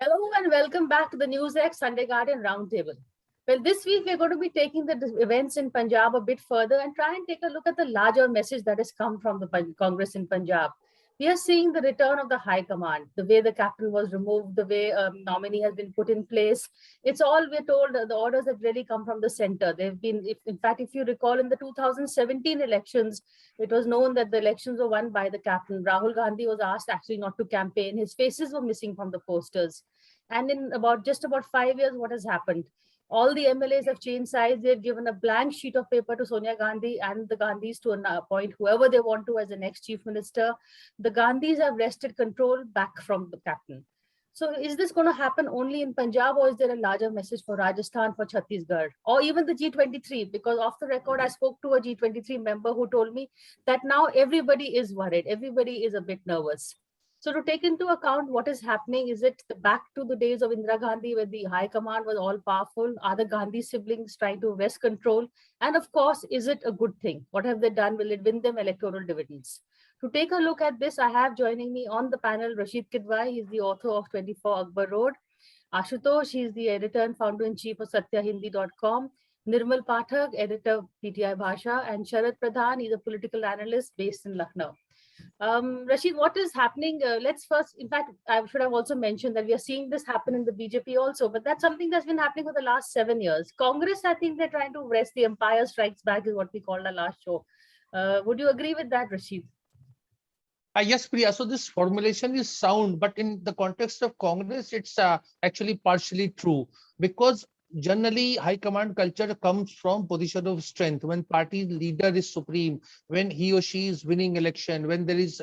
Hello and welcome back to the NewsX Sunday Guardian Roundtable. Well, this week we're going to be taking the events in Punjab a bit further and try and take a look at the larger message that has come from the Congress in Punjab. We are seeing the return of the High Command, the way the captain was removed, the way nominee has been put in place. It's all we're told the orders have really come from the center. They've been, in fact, if you recall, in the 2017 elections, it was known that the elections were won by the captain. Rahul Gandhi was asked actually not to campaign. His faces were missing from the posters. And in about 5 years, what has happened? All the MLAs have changed sides. They've given a blank sheet of paper to Sonia Gandhi and the Gandhis to appoint whoever they want to as the next chief minister. The Gandhis have wrested control back from the captain. So is this going to happen only in Punjab, or is there a larger message for Rajasthan, for Chhattisgarh, or even the G23? Because off the record, I spoke to a G23 member who told me that now everybody is worried. Everybody is a bit nervous. So to take into account what is happening, is it back to the days of Indira Gandhi where the high command was all powerful? Are the Gandhi siblings trying to wrest control? And of course, is it a good thing? What have they done? Will it win them electoral dividends? To take a look at this, I have joining me on the panel Rashid Kidwai. He's the author of 24 Akbar Road. Ashutosh, he's the editor and founder-in-chief of satyahindi.com. Nirmal Pathak, editor PTI Bhasha, and Sharad Pradhan, he's a political analyst based in Lucknow. Rashid, what is happening? Let's first, in fact, I should have also mentioned that we are seeing this happen in the BJP also, but that's something that's been happening for the last 7 years. Congress, I think they're trying to wrest the empire strikes back, is what we called our last show. Would you agree with that, Rashid? Yes, Priya. So this formulation is sound, but in the context of Congress, it's actually partially true because generally high command culture comes from position of strength. When party leader is supreme, when he or she is winning election, when there is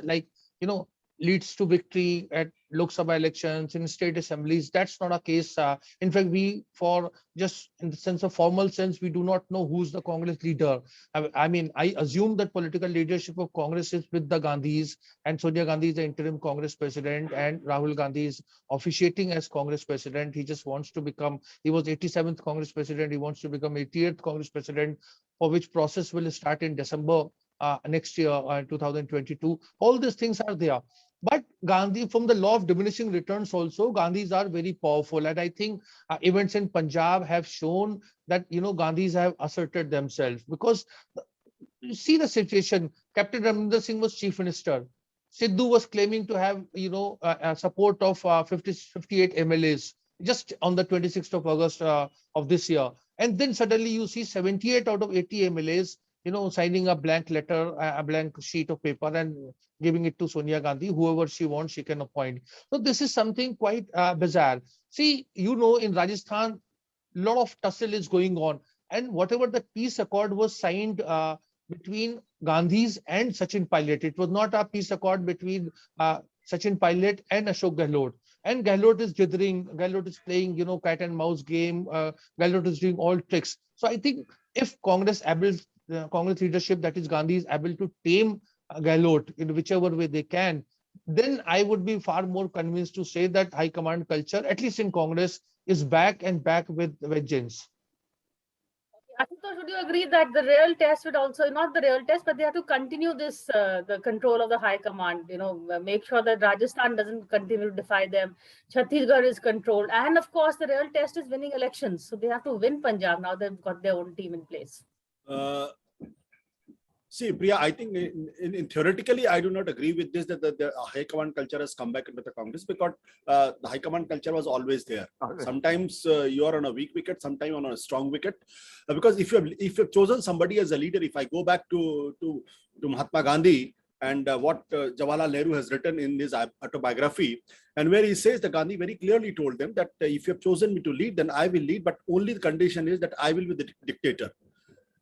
leads to victory at Lok Sabha elections, in state assemblies. That's not a case. In fact, for just in the sense of formal sense, we do not know who's the Congress leader. I mean, I assume that political leadership of Congress is with the Gandhis, and Sonia Gandhi is the interim Congress president, and Rahul Gandhi is officiating as Congress president. He just wants to become, he was 87th Congress president, he wants to become 80th Congress president, for which process will start in December next year, 2022. All these things are there. But Gandhi, from the law of diminishing returns also, Gandhis are very powerful. And I think events in Punjab have shown that, Gandhis have asserted themselves. Because you see the situation, Captain Ramrinder Singh was chief minister. Sidhu was claiming to have, support of 58 MLAs just on the 26th of August of this year. And then suddenly you see 78 out of 80 MLAs, signing a blank letter, a blank sheet of paper and giving it to Sonia Gandhi. Whoever she wants, she can appoint. So this is something quite bizarre. See, in Rajasthan, a lot of tussle is going on. And whatever the peace accord was signed between Gandhis and Sachin Pilot, it was not a peace accord between Sachin Pilot and Ashok Gehlot. And Gehlot is dithering, Gehlot is playing, cat and mouse game. Gehlot is doing all tricks. So I think if Congress Congress leadership, that is Gandhi, is able to tame Gehlot in whichever way they can, then I would be far more convinced to say that high command culture, at least in Congress, is back and back with vengeance. Ashutosh, would you agree that the real test would also, not the real test, but they have to continue this, the control of the high command, make sure that Rajasthan doesn't continue to defy them. Chhattisgarh is controlled. And of course, the real test is winning elections. So they have to win Punjab. Now they've got their own team in place. See, Priya, I think in theoretically, I do not agree with this, that the high command culture has come back into the Congress, because the high command culture was always there. Okay. Sometimes you are on a weak wicket, sometimes on a strong wicket. Because if you've chosen somebody as a leader, if I go back to Mahatma Gandhi and what Jawaharlal Nehru has written in his autobiography, and where he says that Gandhi very clearly told them that if you have chosen me to lead, then I will lead, but only the condition is that I will be the dictator.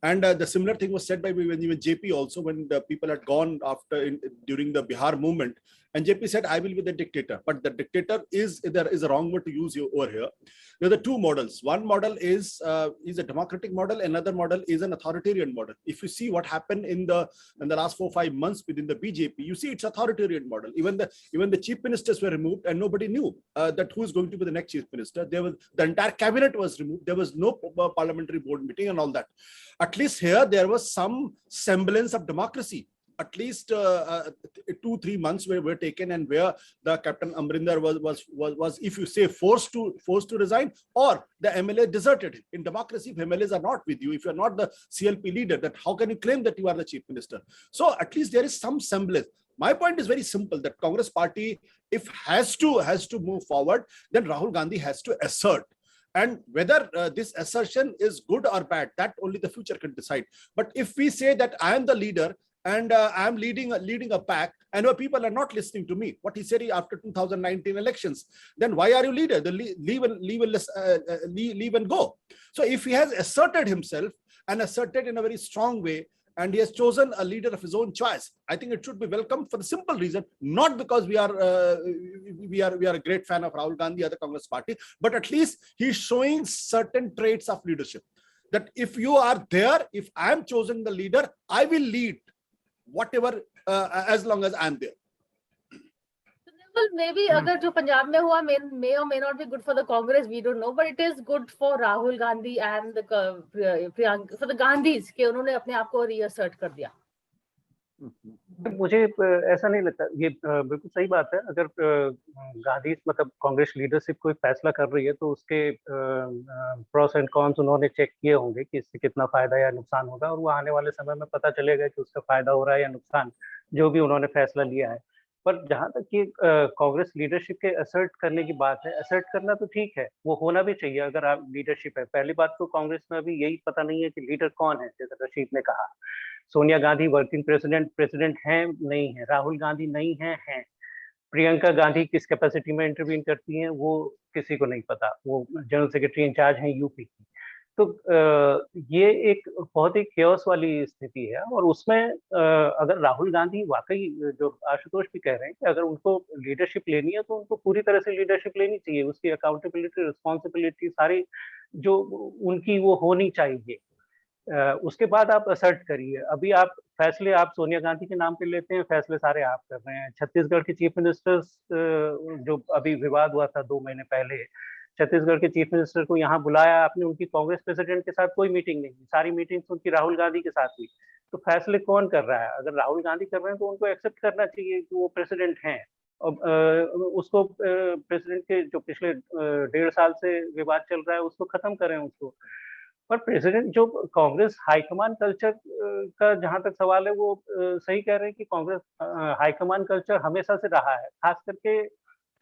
And the similar thing was said by when even JP also, when the people had gone during the Bihar movement, and JP said, I will be the dictator. But the dictator is a wrong word to use over here. There are the two models. One model is a democratic model. Another model is an authoritarian model. If you see what happened in the last 4 or 5 months within the BJP, you see it's authoritarian model. Even the chief ministers were removed, and nobody knew that who is going to be the next chief minister. The entire cabinet was removed. There was no parliamentary board meeting and all that. At least here there was some semblance of democracy. at least 2-3 months were taken, and where the Captain Amrinder was, if you say, forced to resign, or the MLA deserted him. In democracy, if MLAs are not with you, if you're not the CLP leader, that how can you claim that you are the chief minister? So at least there is some semblance. My point is very simple, that Congress party, if has to move forward, then Rahul Gandhi has to assert. And whether this assertion is good or bad, that only the future can decide. But if we say that I am the leader and I am leading a pack, and people are not listening to me, what he said after 2019 elections, then why are you leader? Leave and go. So if he has asserted himself and asserted in a very strong way, and he has chosen a leader of his own choice, I think it should be welcomed for the simple reason, not because we are a great fan of Rahul Gandhi or the Congress party, but at least he's showing certain traits of leadership. That if you are there, if I am chosen the leader, I will lead whatever, as long as I'm there. Well, maybe agar jo Punjab mein hua may or may not be good for the Congress, we don't know, but it is good for Rahul Gandhi and the Priyanka, for the Gandhis, कि उन्होंने अपने आप को reassert कर दिया. मुझे ऐसा नहीं लगता, ये बिल्कुल सही बात है. अगर गांधी मतलब कांग्रेस लीडरशिप कोई फैसला कर रही है तो उसके प्रोस एंड कॉन्स उन्होंने चेक किए होंगे कि इससे कितना फायदा या नुकसान होगा, और वो आने वाले समय में पता चलेगा कि उसका फायदा हो रहा है या नुकसान, जो भी उन्होंने फैसला लिया है. पर जहां तक कि कांग्रेस लीडरशिप के असर्ट करने की बात है, असर्ट करना तो ठीक है, वो होना भी चाहिए अगर आप लीडरशिप है. पहली बात तो कांग्रेस में अभी यही पता नहीं है कि लीडर कौन है. जैसे रशीद ने कहा, सोनिया गांधी वर्किंग प्रेसिडेंट हैं नहीं है, राहुल गांधी नहीं है, प्रियंका गांधी किस कैपेसिटी में इंटरवीन करती हैं वो किसी को नहीं पता, वो जनरल सेक्रेटरी इंचार्ज हैं यूपी की. तो ये एक बहुत ही केओस वाली स्थिति है, और उसमें अगर राहुल गांधी वाकई, जो आशुतोष भी कह रहे हैं, कि अगर उनको लीडरशिप लेनी है तो उनको पूरी तरह से लीडरशिप लेनी चाहिए. उसकी अकाउंटेबिलिटी, रिस्पॉन्सिबिलिटी सारी जो उनकी वो होनी चाहिए. उसके बाद आप असर्ट करिए. अभी आप फैसले आप सोनिया गांधी के नाम पे लेते हैं, फैसले सारे आप कर रहे हैं. छत्तीसगढ़ के चीफ मिनिस्टर्स, जो अभी विवाद हुआ था 2 महीने पहले, छत्तीसगढ़ के चीफ मिनिस्टर को यहाँ बुलाया आपने, उनकी कांग्रेस प्रेसिडेंट के साथ कोई मीटिंग नहीं, सारी मीटिंग्स उनकी राहुल गांधी के साथ हुई. तो फैसले कौन कर रहा है? अगर राहुल गांधी कर रहे हैं तो उनको एक्सेप्ट करना चाहिए कि वो प्रेसिडेंट हैं. उसको प्रेसिडेंट के जो पिछले 1.5 साल से विवाद चल रहा है उसको खत्म करें उसको. पर प्रेसिडेंट, जो कांग्रेस हाईकमान कल्चर का जहां तक सवाल है, वो सही कह रहे हैं कि कांग्रेस हाईकमान कल्चर हमेशा से रहा है, खास करके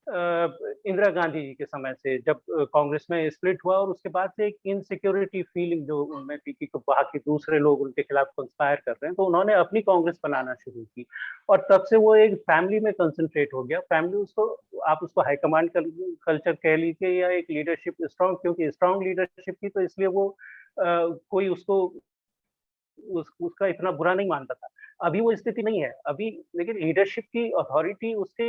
इंदिरा गांधी जी के समय से, जब कांग्रेस में स्प्लिट हुआ, और उसके बाद से एक इनसिक्योरिटी फीलिंग जो उनमें थी कि बाकी दूसरे लोग उनके खिलाफ कंस्पायर कर रहे हैं, तो उन्होंने अपनी कांग्रेस बनाना शुरू की, और तब से वो एक फैमिली में कंसंट्रेट हो गया. फैमिली, उसको आप उसको हाईकमांड कल्चर कह लीजिए या एक लीडरशिप स्ट्रॉन्ग, क्योंकि स्ट्रॉन्ग लीडरशिप थी तो इसलिए वो कोई उसको उसका इतना बुरा नहीं मानता था. अभी वो स्थिति नहीं है अभी, लेकिन लीडरशिप की अथॉरिटी उसके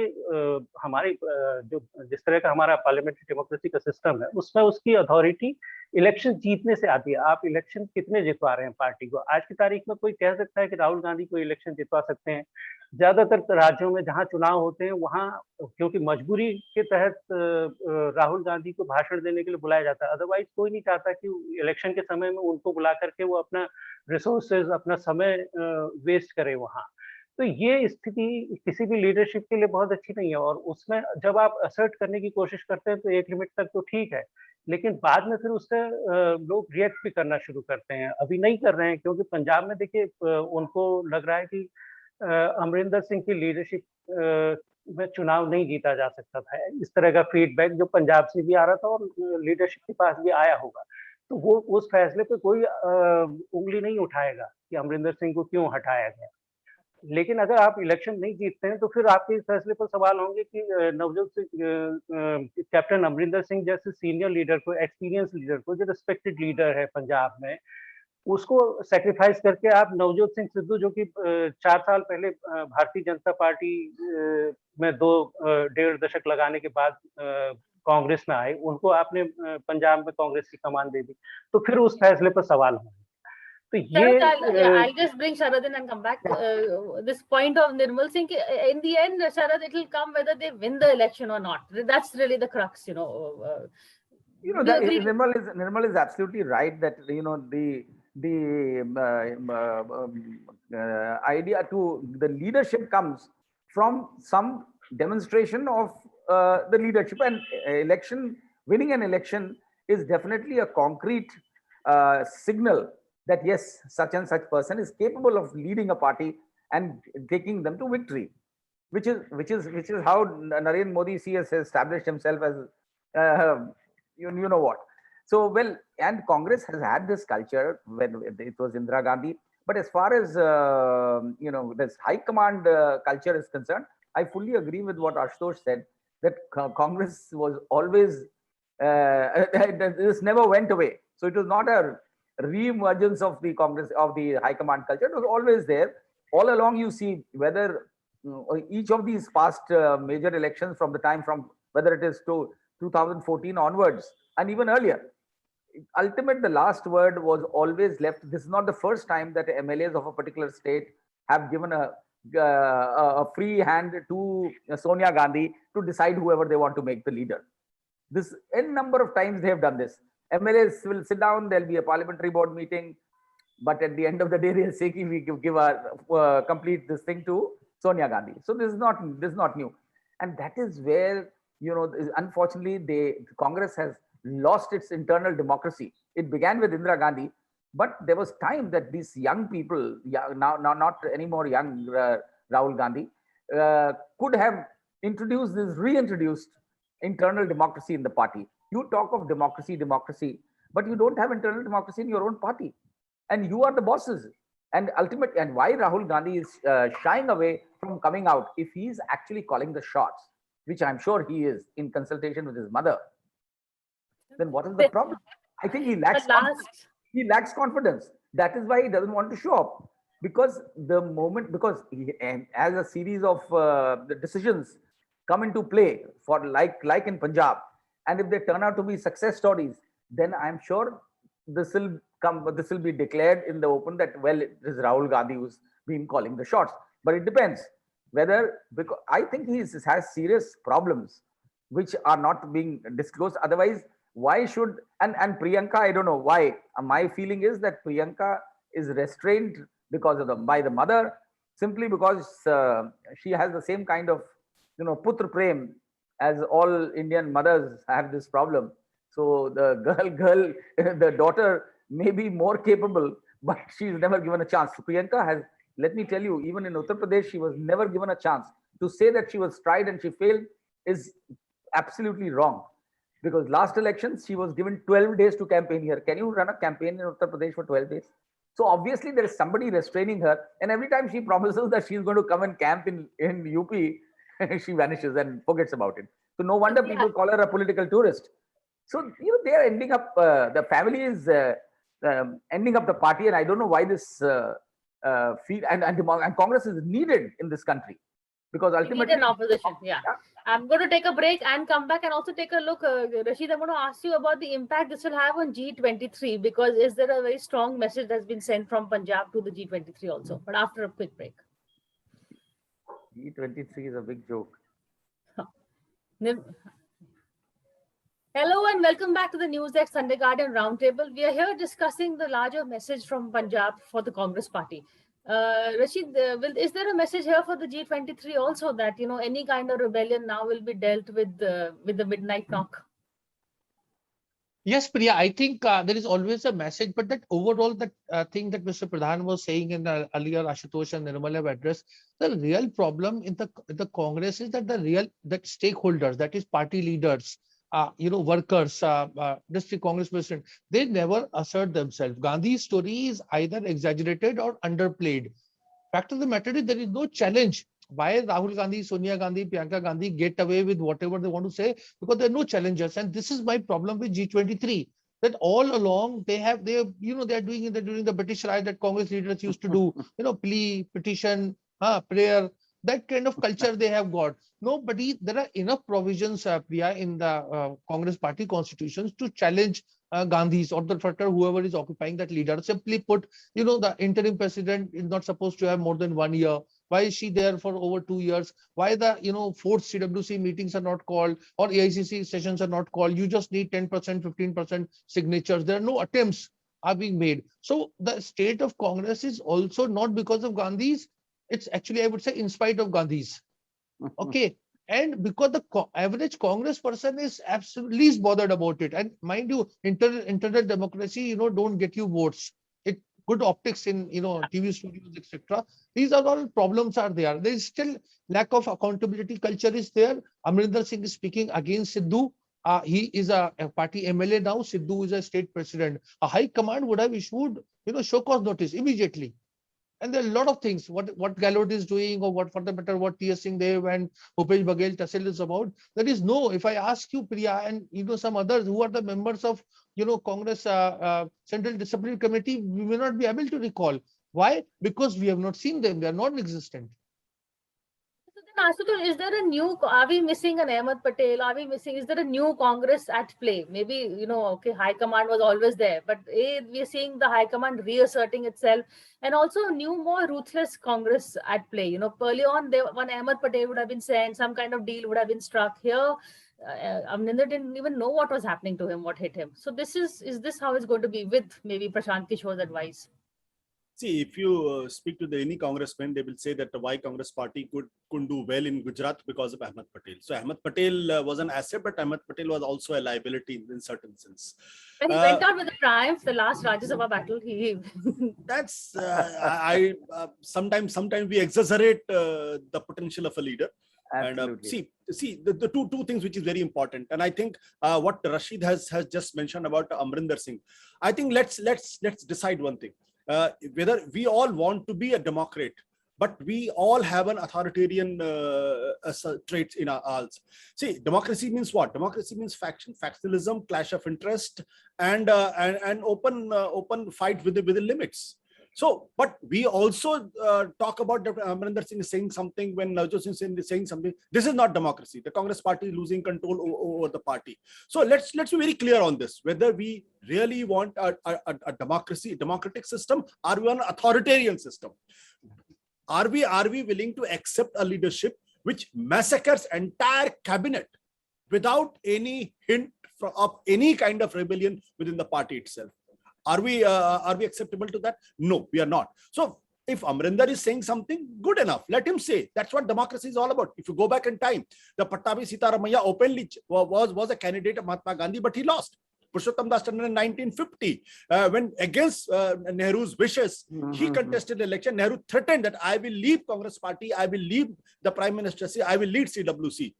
हमारे जो जिस तरह का हमारा पार्लियामेंट्री डेमोक्रेसी का सिस्टम है, उसमें उसकी अथॉरिटी इलेक्शन जीतने से आती है. आप इलेक्शन कितने जितवा रहे हैं पार्टी को? आज की तारीख में कोई कह सकता है कि राहुल गांधी को इलेक्शन जितवा सकते हैं? ज्यादातर राज्यों में जहां चुनाव होते हैं वहां, क्योंकि मजबूरी के तहत राहुल गांधी को भाषण देने के लिए बुलाया जाता है. अदरवाइज कोई नहीं चाहता कि इलेक्शन के समय में उनको बुला करके वो अपना रिसोर्सेज, अपना समय वेस्ट करे वहां. तो ये स्थिति किसी भी लीडरशिप के लिए बहुत अच्छी नहीं है, और उसमें जब आप असर्ट करने की कोशिश करते हैं तो एक लिमिट तक तो ठीक है, लेकिन बाद में फिर उससे लोग रिएक्ट भी करना शुरू करते हैं. अभी नहीं कर रहे हैं, क्योंकि पंजाब में देखिए उनको लग रहा है कि अमरिंदर सिंह की लीडरशिप में चुनाव नहीं जीता जा सकता था. इस तरह का फीडबैक जो पंजाब से भी आ रहा था और लीडरशिप के पास भी आया होगा, तो वो उस फैसले पे कोई उंगली नहीं उठाएगा कि अमरिंदर सिंह को क्यों हटाया गया. लेकिन अगर आप इलेक्शन नहीं जीतते हैं तो फिर आपके इस फैसले पर सवाल होंगे कि नवजोत सिंह, कैप्टन अमरिंदर सिंह जैसे सीनियर लीडर को, एक्सपीरियंस लीडर को, जो रिस्पेक्टेड लीडर है पंजाब में, उसको सेक्रीफाइस करके आप नवजोत सिंह सिद्धू, जो कि 4 साल पहले भारतीय जनता पार्टी में 2.5 दशक लगाने के बाद कांग्रेस में आए, उनको आपने पंजाब में कांग्रेस की कमान दे दी, तो फिर उस फैसले पर सवाल होंगे. तो ये I'll just bring Sharad in and come back. This point of Nirmal Singh, in the end, Sharad, it will come whether they win the election or not. That's really the crux, Nirmal is absolutely right that the idea to the leadership comes from some demonstration of the leadership, and winning an election is definitely a concrete signal that yes, such and such person is capable of leading a party and taking them to victory, which is how Narendra Modi has established himself as you know what. So well, and Congress has had this culture when it was Indira Gandhi. But as far as this high command culture is concerned, I fully agree with what Ashutosh said, that Congress was always this never went away. So it was not a re-emergence of the Congress, of the high command culture. It was always there all along. You see whether each of these past major elections, from the time from whether it is to 2014 onwards and even earlier, the last word was always left. This is not the first time that MLAs of a particular state have given a free hand to Sonia Gandhi to decide whoever they want to make the leader. This n number of times they have done this. MLAs will sit down, there'll be a parliamentary board meeting, but at the end of the day, they'll say, we give our complete this thing to Sonia Gandhi. So this is not new. And that is where, unfortunately, Congress has lost its internal democracy. It began with Indira Gandhi, but there was time that these young people, now not anymore young Rahul Gandhi, could have reintroduced internal democracy in the party. You talk of democracy, but you don't have internal democracy in your own party, and you are the bosses. And ultimately, and why Rahul Gandhi is shying away from coming out, if he's actually calling the shots, which I'm sure he is in consultation with his mother, then what is the problem? I think he lacks confidence. That is why he doesn't want to show up, because as a series of the decisions come into play for like in Punjab, and if they turn out to be success stories, then I'm sure this will be declared in the open that, well, it is Rahul Gandhi who's been calling the shots. But it depends whether, because I think he has serious problems which are not being disclosed. Otherwise, why should, and Priyanka, I don't know why. My feeling is that Priyanka is restrained by the mother, simply because she has the same kind of putra prem, as all Indian mothers have this problem. So the daughter may be more capable, but she's never given a chance. Priyanka has, let me tell you, even in Uttar Pradesh, she was never given a chance. To say that she was tried and she failed is absolutely wrong. Because last election, she was given 12 days to campaign here. Can you run a campaign in Uttar Pradesh for 12 days? So obviously there is somebody restraining her. And every time she promises that she's going to come and camp in UP, she vanishes and forgets about it. So no wonder people call her a political tourist. So they are ending up, the family is ending up the party. And I don't know why this and Congress is needed in this country. Because ultimately, an opposition. Yeah. I'm going to take a break and come back and also take a look. Rashid, I'm going to ask you about the impact this will have on G23, because is there a very strong message that's been sent from Punjab to the G23 also? But after a quick break. G23 is a big joke. Hello and welcome back to the NewsX Sunday Guardian Roundtable. We are here discussing the larger message from Punjab for the Congress Party. Rashid, is there a message here for the G23 also that any kind of rebellion now will be dealt with the midnight knock? Yes, Priya, I think there is always a message, but that overall thing that Mr. Pradhan was saying in the earlier Ashutosh and Nirmal have addressed, the real problem in the Congress is that that stakeholders, that is party leaders, workers, district Congress president, they never assert themselves. Gandhi's story is either exaggerated or underplayed. Fact of the matter is there is no challenge. Why Rahul Gandhi, Sonia Gandhi, Priyanka Gandhi get away with whatever they want to say? Because there are no challengers. And this is my problem with G23. That all along they are doing during the British Raj that Congress leaders used to do, plea, petition, prayer. That kind of culture they have got. There are enough provisions, Priya, in the Congress party constitutions to challenge Gandhis or the factor whoever is occupying that leader. Simply put, the interim president is not supposed to have more than 1 year. Why is she there for over 2 years? Why the fourth CWC meetings are not called or AICC sessions are not called? You just need 10%, 15% signatures. There are no attempts are being made. So the state of Congress is also not because of Gandhi's, it's actually, I would say, in spite of Gandhi's. Okay. And because the average Congress person is absolutely least bothered about it. And mind you, internal democracy, don't get you votes. It good optics in, TV studios, etc. These are all problems are there. There is still lack of accountability culture is there. Amrinder Singh is speaking against Sidhu. He is a party MLA now. Sidhu is a state president. A high command would have issued, show cause notice immediately. And there are a lot of things, what Gallot is doing, or what, for the matter, what T.S. Singh Dev and Bhupesh Baghel tussle is about. There is no, if I ask you, Priya, and some others who are the members of, Congress Central Disciplinary Committee, we may not be able to recall. Why? Because we have not seen them. They are non-existent. So then, Ashutosh, is there are we missing an Ahmed Patel? Is there a new Congress at play? Maybe, okay, High Command was always there, but we are seeing the High Command reasserting itself, and also a new, more ruthless Congress at play. Early on, one Ahmed Patel would have been sent, some kind of deal would have been struck. Here, Amrinder didn't even know what was happening to him, what hit him. So is this how it's going to be with maybe Prashant Kishore's advice? See, if you speak to any congressman, they will say that why Congress party couldn't do well in Gujarat because of Ahmed Patel. So Ahmed Patel was an asset, but Ahmed Patel was also a liability in certain sense. When he went out with a triumph, the last Rajya Sabha battle, That's sometimes we exaggerate the potential of a leader. Absolutely. And see the two things which is very important, and I think what Rashid has just mentioned about Amrinder Singh. I think let's decide one thing. Whether we all want to be a democrat, but we all have an authoritarian traits in ours. See, democracy means what? Democracy means factionalism, clash of interest, and open fight with the limits. So, but we also talk about Dr. Amrinder Singh saying something when Navjot Singh is saying something. This is not democracy. The Congress party is losing control over the party. So let's be very clear on this. Whether we really want a democratic system, or we want an authoritarian system. Are we willing to accept a leadership which massacres entire cabinet without any hint of any kind of rebellion within the party itself? Are we acceptable to that? No, we are not. So if Amrinder is saying something, good enough. Let him say. That's what democracy is all about. If you go back in time, the Pattabhi Sitaramaiah openly was a candidate of Mahatma Gandhi, but he lost. Purushottam Das Tandon in 1950, when against Nehru's wishes, he contested the election. Nehru threatened that I will leave Congress party, I will leave the Prime Ministercy, I will lead CWC.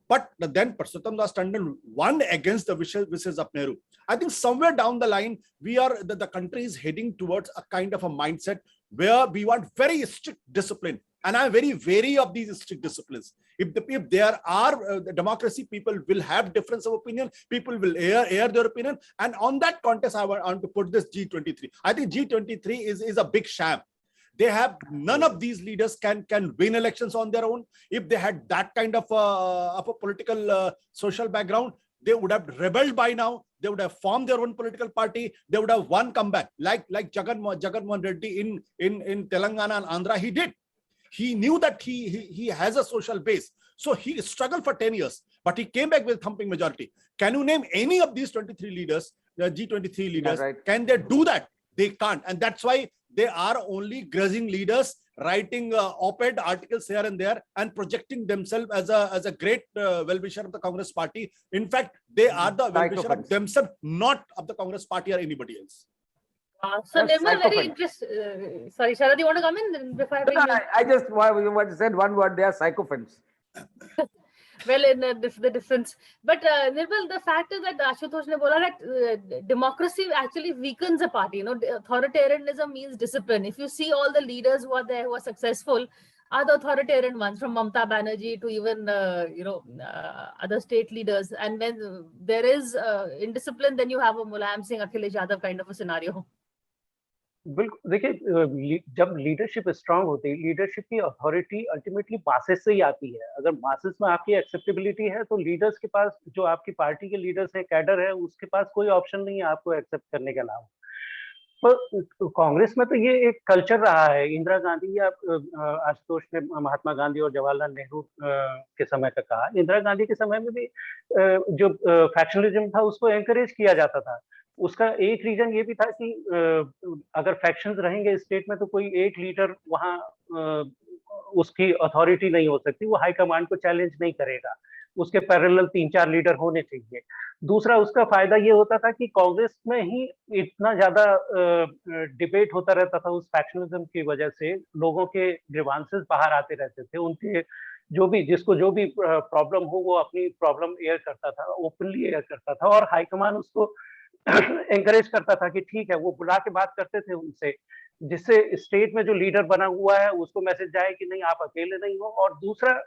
But then Purushottam Das Tandon won against the wishes of Nehru. I think somewhere down the line, the country is heading towards a kind of a mindset where we want very strict discipline. And I'm very wary of these strict disciplines. If there are democracy, people will have difference of opinion. People will air their opinion. And on that context, I want to put this G23. I think G23 is a big sham. They have none of these leaders can win elections on their own. If they had that kind of a political social background, they would have rebelled by now. They would have formed their own political party. They would have won comeback like Jagan Mohan Reddy in Telangana and Andhra. He did. He knew that he has a social base. So he struggled for 10 years, but he came back with thumping majority. Can you name any of these 23 leaders, the G23 leaders? Yeah, right. Can they do that? They can't. And that's why they are only grazing leaders, writing op-ed articles here and there and projecting themselves as a great well-wisher of the Congress party. In fact, they are the well-wisher of themselves, not of the Congress party or anybody else. So Nirmal, very interesting. Sorry, Sharad, you want to come in before I bring you? I just said one word. They are sycophants. Well, in the difference, but Nirmal, the fact is that Ashutosh ne bola that democracy actually weakens a party. Authoritarianism means discipline. If you see all the leaders who are there who are successful, are the authoritarian ones, from Mamta Banerjee to even other state leaders. And when there is indiscipline, then you have a Mulayam Singh, Akhilesh Yadav kind of a scenario. बिल्कुल देखिए, जब leadership strong होती है, leadership की authority ultimately masses से ही आती है. अगर मासेस में आपकी एक्सेप्टेबिलिटी है तो लीडर्स के पास, जो आपकी पार्टी के लीडर्स हैं, कैडर है, उसके पास कोई ऑप्शन नहीं है आपको एक्सेप्ट करने के अलावा. पर कांग्रेस में तो ये एक कल्चर रहा है. इंदिरा गांधी या आशुतोष ने महात्मा गांधी और जवाहरलाल नेहरू के समय का कहा. इंदिरा गांधी के समय में भी जो फैक्शनलिज्म था उसको एनकरेज किया जाता था. उसका एक रीजन ये भी था कि अगर फैक्शंस रहेंगे स्टेट में तो कोई एक लीडर वहाँ उसकी अथॉरिटी नहीं हो सकती, वो हाई कमांड को चैलेंज नहीं करेगा, उसके पैरेलल 3-4 लीडर होने चाहिए। दूसरा उसका फायदा ये होता था कि कांग्रेस में ही इतना ज्यादा डिबेट होता रहता था, उस फैक्शनलिज्म की वजह से लोगों के ग्रीवांसेस बाहर आते रहते थे, उनके जो भी जिसको जो भी प्रॉब्लम हो वो अपनी प्रॉब्लम एयर करता था, ओपनली एयर करता था, और हाईकमान उसको एंकरेज करता था कि ठीक है, वो बुला के बात करते थे उनसे, जिससे स्टेट में जो लीडर बना हुआ है उसको मैसेज जाए कि नहीं आप अकेले नहीं हो, और दूसरा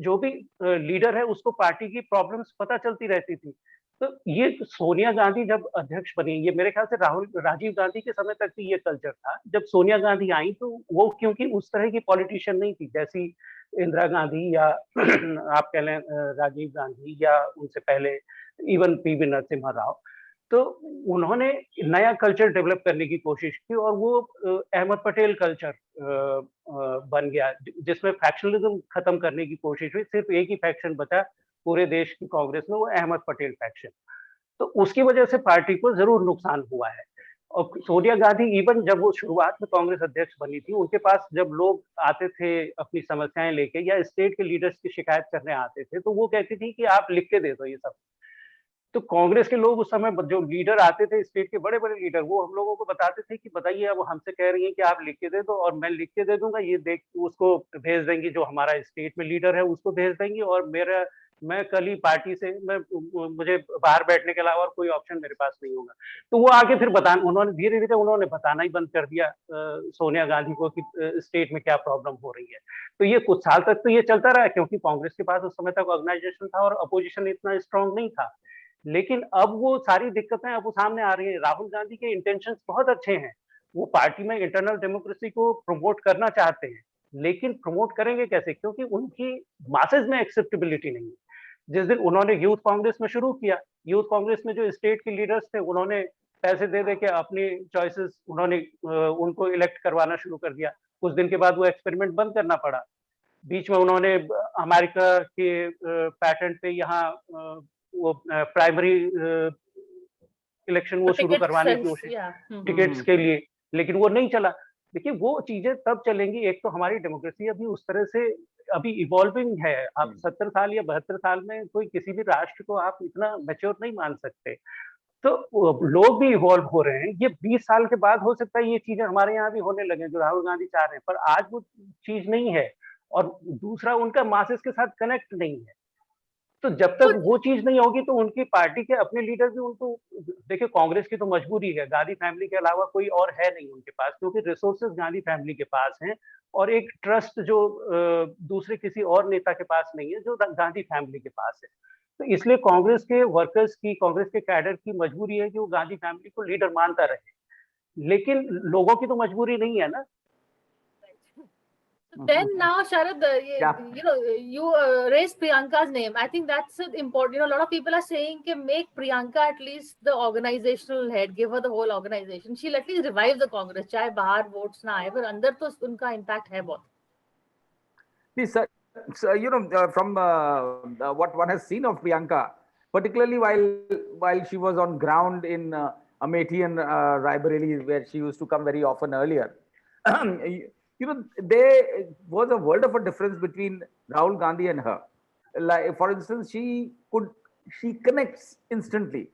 जो भी लीडर है उसको पार्टी की प्रॉब्लम्स पता चलती रहती थी। तो ये सोनिया गांधी जब अध्यक्ष बनी, ये मेरे ख्याल से राजीव गांधी के समय तक भी ये कल्चर था। जब सोनिया गांधी आई तो वो क्योंकि उस तरह की पॉलिटिशियन नहीं थी जैसी इंदिरा गांधी या आप कह लें राजीव गांधी या उनसे पहले इवन पीवी नरसिम्हा राव, तो उन्होंने नया कल्चर डेवलप करने की कोशिश की और वो अहमद पटेल कल्चर बन गया, जिसमें फैक्शनलिज्म खत्म करने की कोशिश हुई। सिर्फ एक ही फैक्शन बचा पूरे देश की कांग्रेस में, वो अहमद पटेल फैक्शन। तो उसकी वजह से पार्टी को जरूर नुकसान हुआ है। और सोनिया गांधी इवन जब वो शुरुआत में कांग्रेस अध्यक्ष बनी थी, उनके पास जब लोग आते थे अपनी समस्याएं लेके या स्टेट के लीडर्स की शिकायत करने आते थे, तो वो कहती थी कि आप लिख के दे दो ये सब। तो कांग्रेस के लोग उस समय जो लीडर आते थे, स्टेट के बड़े बड़े लीडर, वो हम लोगों को बताते थे कि बताइए अब हमसे कह रही हैं कि आप लिख के दे दो और मैं लिख के दे दूंगा, ये देख उसको भेज देंगी, जो हमारा स्टेट में लीडर है उसको भेज देंगी, और मैं कल ही पार्टी से मुझे बाहर बैठने के अलावा और कोई ऑप्शन मेरे पास नहीं होगा। तो वो आके फिर उन्होंने धीरे धीरे उन्होंने बताना ही बंद कर दिया सोनिया गांधी को कि स्टेट में क्या प्रॉब्लम हो रही है। तो ये कुछ साल तक तो ये चलता रहा, क्योंकि कांग्रेस के पास उस समय तक ऑर्गेनाइजेशन था और अपोजिशन इतना स्ट्रांग नहीं था। लेकिन अब वो सारी दिक्कतें अब वो सामने आ रही है। राहुल गांधी के इंटेंशंस बहुत अच्छे हैं, वो पार्टी में इंटरनल डेमोक्रेसी को प्रमोट करना चाहते हैं, लेकिन प्रमोट करेंगे कैसे, क्योंकि उनकी मासेज में एक्सेप्टेबिलिटी नहीं है। जिस दिन उन्होंने यूथ कांग्रेस में शुरू किया, यूथ कांग्रेस में जो स्टेट के लीडर्स थे उन्होंने पैसे दे दे के अपनी चॉइसेस उन्होंने उनको इलेक्ट करवाना शुरू कर दिया। कुछ दिन के बाद वो एक्सपेरिमेंट बंद करना पड़ा। बीच में उन्होंने अमेरिका के पैटर्न पे यहाँ वो प्राइमरी इलेक्शन वो शुरू करवाने की कोशिश टिकट्स के लिए, लेकिन वो नहीं चला। देखिए वो चीजें तब चलेंगी, एक तो हमारी डेमोक्रेसी अभी उस तरह से अभी इवॉल्विंग है। आप 70 साल या 72 साल में कोई किसी भी राष्ट्र को आप इतना मैच्योर नहीं मान सकते। तो लोग भी इवॉल्व हो रहे हैं। ये 20 साल के बाद हो सकता है ये चीजें हमारे यहाँ भी होने लगे जो राहुल गांधी चाह रहे हैं, पर आज वो चीज नहीं है। और दूसरा उनका मासेस के साथ कनेक्ट नहीं है। तो जब तक वो चीज नहीं होगी तो उनकी पार्टी के अपने लीडर भी उनको, देखिए कांग्रेस की तो मजबूरी है, गांधी फैमिली के अलावा कोई और है नहीं उनके पास, क्योंकि रिसोर्सेज गांधी फैमिली के पास हैं और एक ट्रस्ट जो दूसरे किसी और नेता के पास नहीं है, जो गांधी फैमिली के पास है। तो इसलिए कांग्रेस के वर्कर्स की, कांग्रेस के कैडर की मजबूरी है कि वो गांधी फैमिली को लीडर मानता रहे, लेकिन लोगों की तो मजबूरी नहीं है ना। Then now, Sharad, you raised Priyanka's name. I think that's important. A lot of people are saying कि make Priyanka at least the organizational head, give her the whole organization. She'll at least revive the Congress. चाहे बाहर votes ना आए, पर अंदर तो उनका impact है बहुत. Please, sir, from what one has seen of Priyanka, particularly while she was on ground in Amethi and Raebareli, where she used to come very often earlier, there was a world of a difference between Rahul Gandhi and her. Like, for instance, she connects instantly.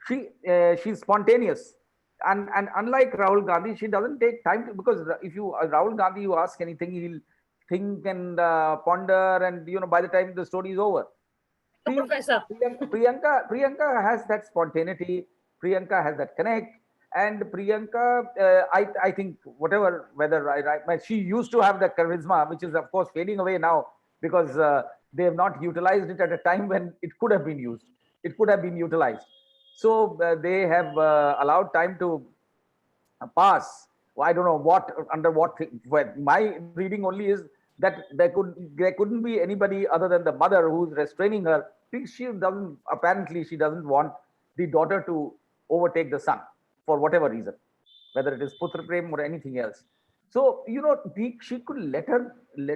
She's spontaneous. And unlike Rahul Gandhi, she doesn't take time to, because if you Rahul Gandhi, you ask anything, he'll think and ponder, and by the time the story is over. Priyanka has that spontaneity. Priyanka has that connect, and Priyanka, I think she used to have the charisma, which is of course fading away now because they have not utilized it at a time when it could have been used. It could have been utilized. So they have allowed time to pass. I don't know under what. My reading only is that there couldn't be anybody other than the mother who's restraining her. She doesn't want the daughter to overtake the son for whatever reason, whether it is Putra Prem or anything else. So she could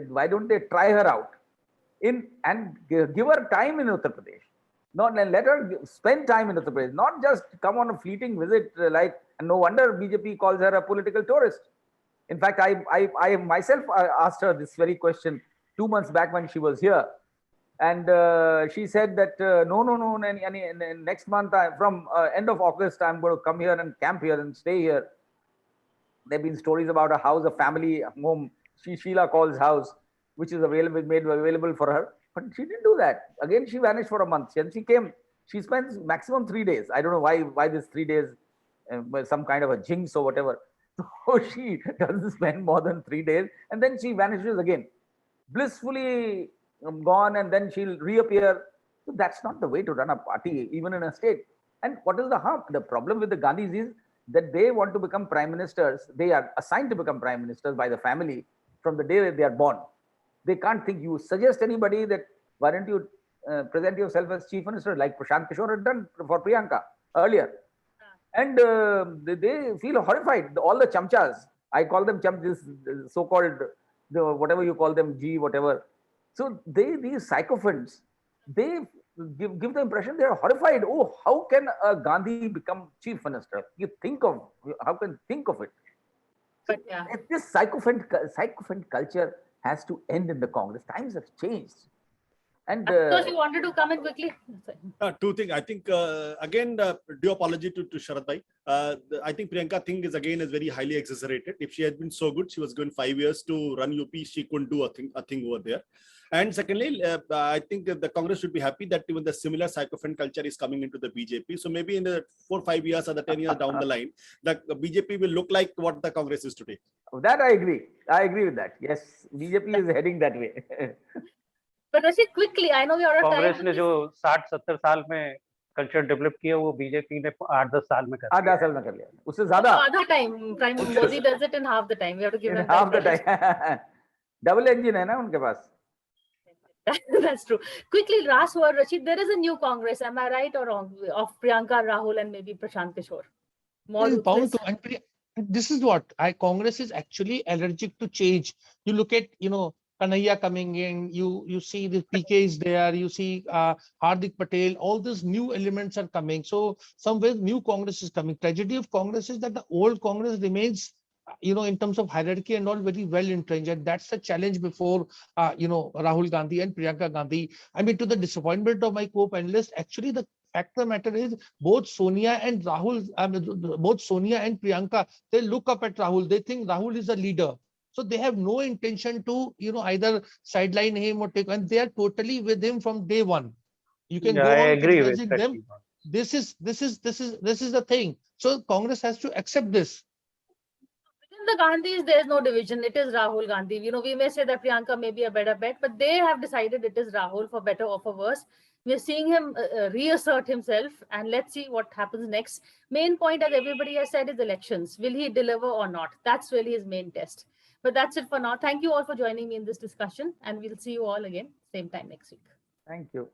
why don't they try her out and give her time in Uttar Pradesh? Not let her spend time in Uttar Pradesh, not just come on a fleeting visit. And no wonder BJP calls her a political tourist. In fact, I myself asked her this very question 2 months back when she was here, and she said that no, next month from end of August I'm going to come here and camp here and stay here. There have been stories about a house, a family home, Sheila calls house, which is made available for her. But she didn't do that. Again, she vanished for a month. And she came, she spends maximum 3 days. I don't know why this 3 days, some kind of a jinx or whatever. So she doesn't spend more than 3 days. And then she vanishes again, blissfully gone, and then she'll reappear. So that's not the way to run a party, even in a state. And what is the harm? The problem with the Gandhis is that they want to become prime ministers. They are assigned to become prime ministers by the family from the day that they are born. They can't think. You suggest anybody that why don't you present yourself as chief minister like Prashant Kishore had done for Priyanka earlier. And they feel horrified. All the chamchas, I call them this so-called, whatever you call them, G, whatever. So these sycophants, they give the impression they are horrified. Oh, how can a Gandhi become chief minister? How can you think of it? But yeah. This sycophant culture has to end in the Congress. Times have changed. And So you wanted to come in quickly? Two things. I think again, due apology to Sharad Bhai. I think Priyanka thing is very highly exaggerated. If she had been so good, she was given 5 years to run UP. She couldn't do a thing over there. And secondly, I think the Congress should be happy that even the similar sycophant culture is coming into the BJP. So maybe in the 4 or 5 years or the 10 years down the line, the BJP will look like what the Congress is today. That I agree. I agree with that. Yes, BJP is heading that way. But Rashid, quickly, I know we are out of time. Congress ने जो 60-70 साल में culture develop किया वो BJP ने 8-10 साल में कर 8-10 साल में कर लिया उससे ज्यादा Other time, Prime Modi does it in half the time. We have to give him half the that time. Double engine है ना उनके पास. That's true. Quickly, last word, Rashid. There is a new Congress. Am I right or wrong? Of Priyanka, Rahul, and maybe Prashant Kishore. More Well, bound ruthless. to, and this is what Congress is actually allergic to change. You look at, Kanhaiya coming in, you see the PK is there, you see Hardik Patel, all these new elements are coming. So somewhere new Congress is coming. Tragedy of Congress is that the old Congress remains, in terms of hierarchy and all, very well entrenched. And that's the challenge before, Rahul Gandhi and Priyanka Gandhi. I mean, to the disappointment of my co-panelists, actually the fact of the matter is both Sonia and Rahul, both Sonia and Priyanka, they look up at Rahul. They think Rahul is a leader. So they have no intention to, either sideline him or take, and they are totally with him from day one. You can go I on agree with criticizing that. them. This is the thing. So Congress has to accept this. Within the Gandhis, there is no division. It is Rahul Gandhi. We may say that Priyanka may be a better bet, but they have decided it is Rahul, for better or for worse. We're seeing him reassert himself, and let's see what happens next. Main point, as everybody has said, is elections. Will he deliver or not? That's really his main test. But that's it for now. Thank you all for joining me in this discussion, and we'll see you all again same time next week. Thank you.